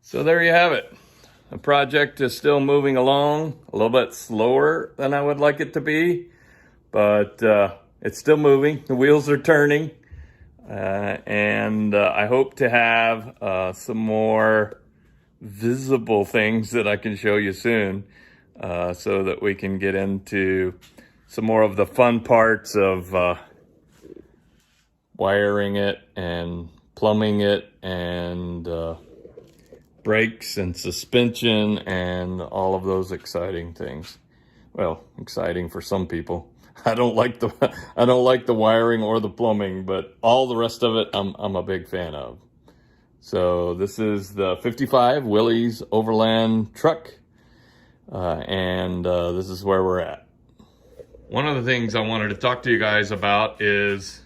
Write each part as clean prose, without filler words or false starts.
So there you have it. The project is still moving along, a little bit slower than I would like it to be, but it's still moving. The wheels are turning, and I hope to have some more visible things that I can show you soon, so that we can get into some more of the fun parts of wiring it and plumbing it and brakes and suspension and all of those exciting things. Well, exciting for some people. I don't like the wiring or the plumbing, but all the rest of it I'm a big fan of. So this is the 55 Willys Overland truck, and this is where we're at. One of the things I wanted to talk to you guys about is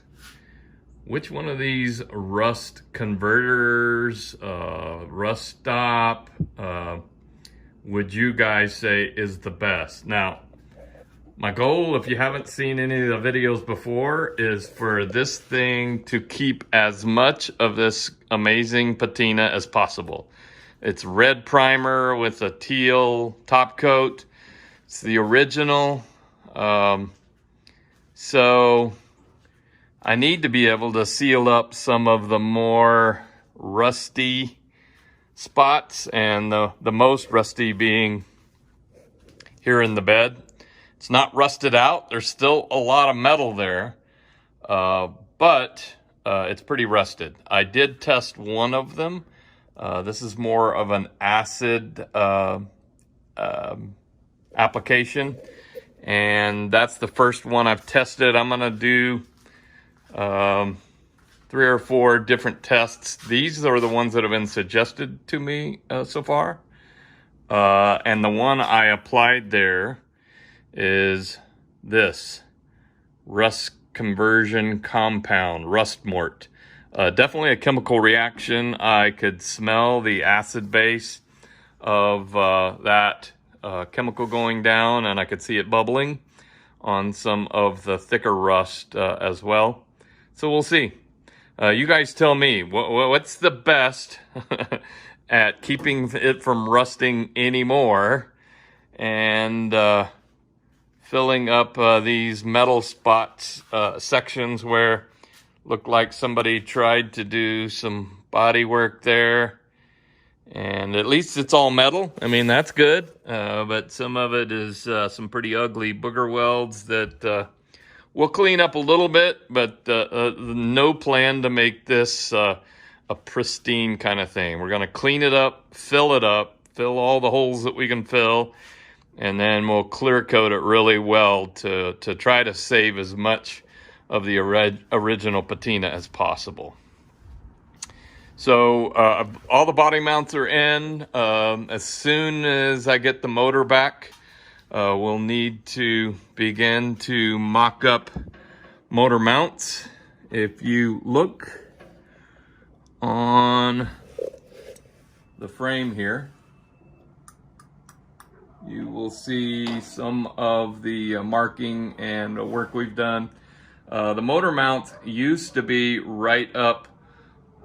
which one of these rust converters, rust stop, would you guys say is the best? Now, my goal, if you haven't seen any of the videos before, is for this thing to keep as much of this amazing patina as possible. It's red primer with a teal top coat. It's the original. So I need to be able to seal up some of the more rusty spots, and the most rusty being here in the bed. It's not rusted out. There's still a lot of metal there, but it's pretty rusted. I did test one of them. This is more of an acid application, and that's the first one I've tested. I'm gonna do 3 or 4 different tests. These are the ones that have been suggested to me so far, and the one I applied there is this rust conversion compound, rust mort. Definitely a chemical reaction. I could smell the acid base of that chemical going down, and I could see it bubbling on some of the thicker rust as well. So we'll see. You guys tell me, what's the best at keeping it from rusting anymore and filling up these metal spots, sections where look like somebody tried to do some body work there. And at least it's all metal. I mean, that's good. But some of it is some pretty ugly booger welds that we'll clean up a little bit, but no plan to make this a pristine kind of thing. We're going to clean it up, fill all the holes that we can fill, and then we'll clear coat it really well to try to save as much of the original patina as possible. So all the body mounts are in. As soon as I get the motor back, we'll need to begin to mock up motor mounts. If you look on the frame here, you will see some of the marking and work we've done. The motor mounts used to be right up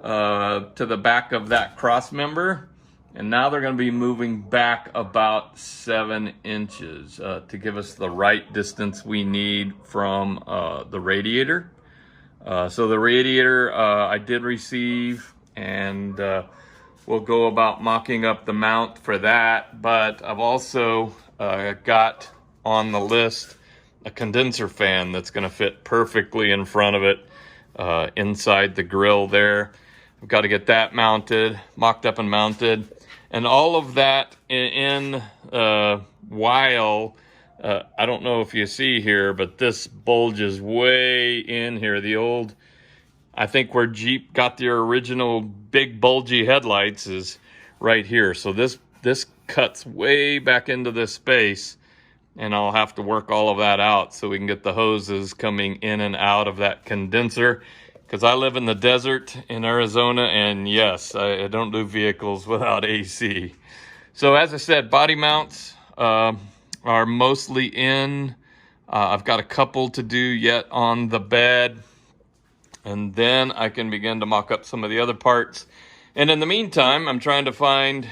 to the back of that cross member, and now they're going to be moving back about 7 inches to give us the right distance we need from the radiator. So the radiator I did receive, and we'll go about mocking up the mount for that. But I've also got on the list a condenser fan that's going to fit perfectly in front of it, inside the grill there. I've got to get that mounted, mocked up and mounted. And all of that while, I don't know if you see here, but this bulges way in here. The old, I think where Jeep got their original big bulgy headlights is right here. So this cuts way back into this space, and I'll have to work all of that out so we can get the hoses coming in and out of that condenser. Because I live in the desert in Arizona, and yes, I don't do vehicles without AC. So as I said, body mounts are mostly in. I've got a couple to do yet on the bed, and then I can begin to mock up some of the other parts. And in the meantime, I'm trying to find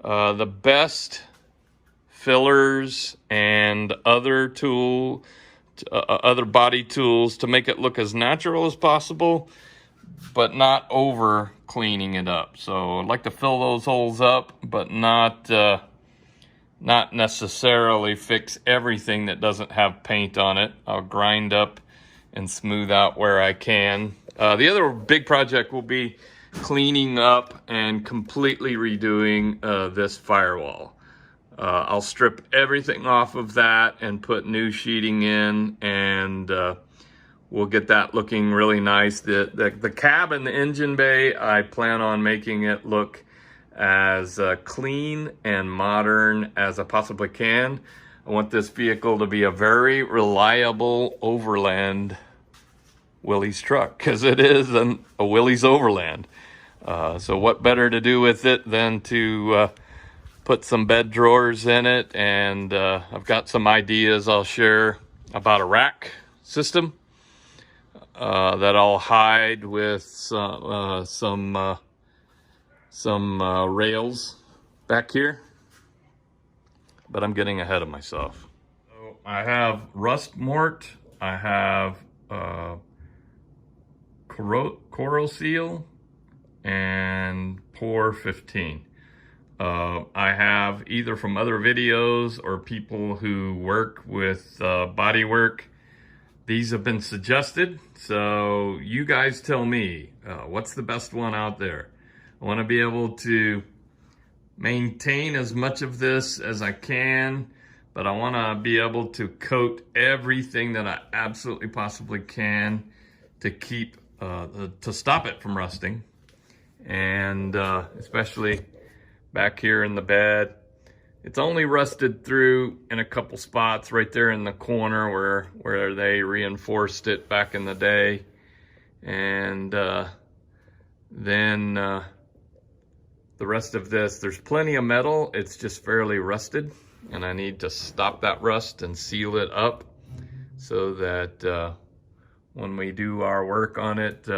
the best fillers and other body tools to make it look as natural as possible, but not over cleaning it up. So I'd like to fill those holes up, but not necessarily fix everything that doesn't have paint on it. I'll grind up and smooth out where I can. The other big project will be cleaning up and completely redoing this firewall. I'll strip everything off of that and put new sheeting in, and we'll get that looking really nice. The cab and the engine bay, I plan on making it look as clean and modern as I possibly can. I want this vehicle to be a very reliable Overland Willys truck, because it is a Willys Overland. So what better to do with it than to put some bed drawers in it, and I've got some ideas I'll share about a rack system that I'll hide with some rails back here, but I'm getting ahead of myself. So I have rust mort, I have coral seal, and pour 15. I have either from other videos or people who work with body work. These have been suggested, so you guys tell me what's the best one out there. I want to be able to maintain as much of this as I can, but I want to be able to coat everything that I absolutely possibly can to keep to stop it from rusting, and especially back here in the bed. It's only rusted through in a couple spots right there in the corner where they reinforced it back in the day, and then the rest of this, there's plenty of metal, it's just fairly rusted, and I need to stop that rust and seal it up so that when we do our work on it,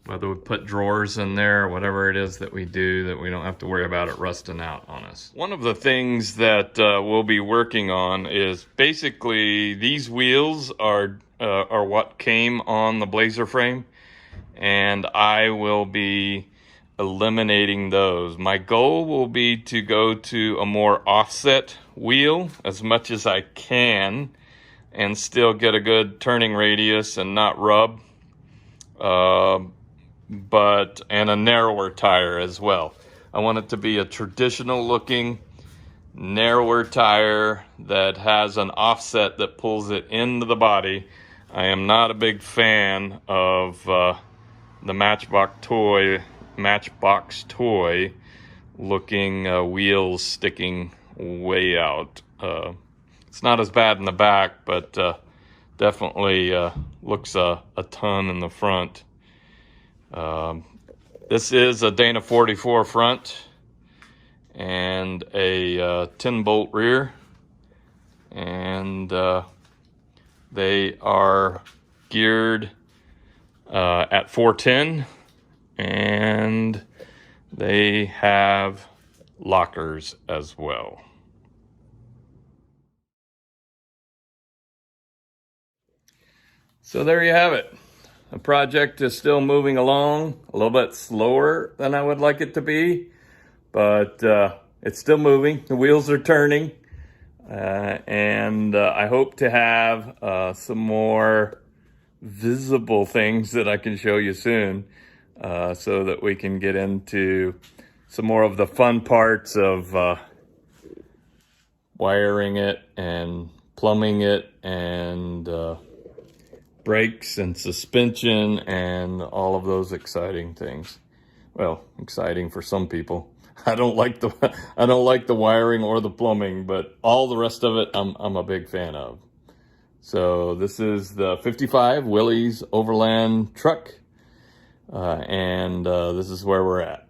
whether we put drawers in there or whatever it is that we do, that we don't have to worry about it rusting out on us. One of the things that we'll be working on is basically these wheels are what came on the Blazer frame, and I will be eliminating those. My goal will be to go to a more offset wheel as much as I can and still get a good turning radius and not rub, and a narrower tire as well. I want it to be a traditional looking narrower tire that has an offset that pulls it into the body. I am not a big fan of the Matchbox toy looking wheels sticking way out. It's not as bad in the back, but definitely looks a ton in the front. This is a Dana 44 front and a 10-bolt rear, and they are geared at 410, and they have lockers as well. So there you have it. The project is still moving along a little bit slower than I would like it to be, but it's still moving. The wheels are turning, and I hope to have some more visible things that I can show you soon, so that we can get into some more of the fun parts of wiring it and plumbing it and brakes and suspension and all of those exciting things. Well, exciting for some people. I don't like the wiring or the plumbing, but all the rest of it I'm a big fan of. So this is the 55 Willys Overland truck, and this is where we're at.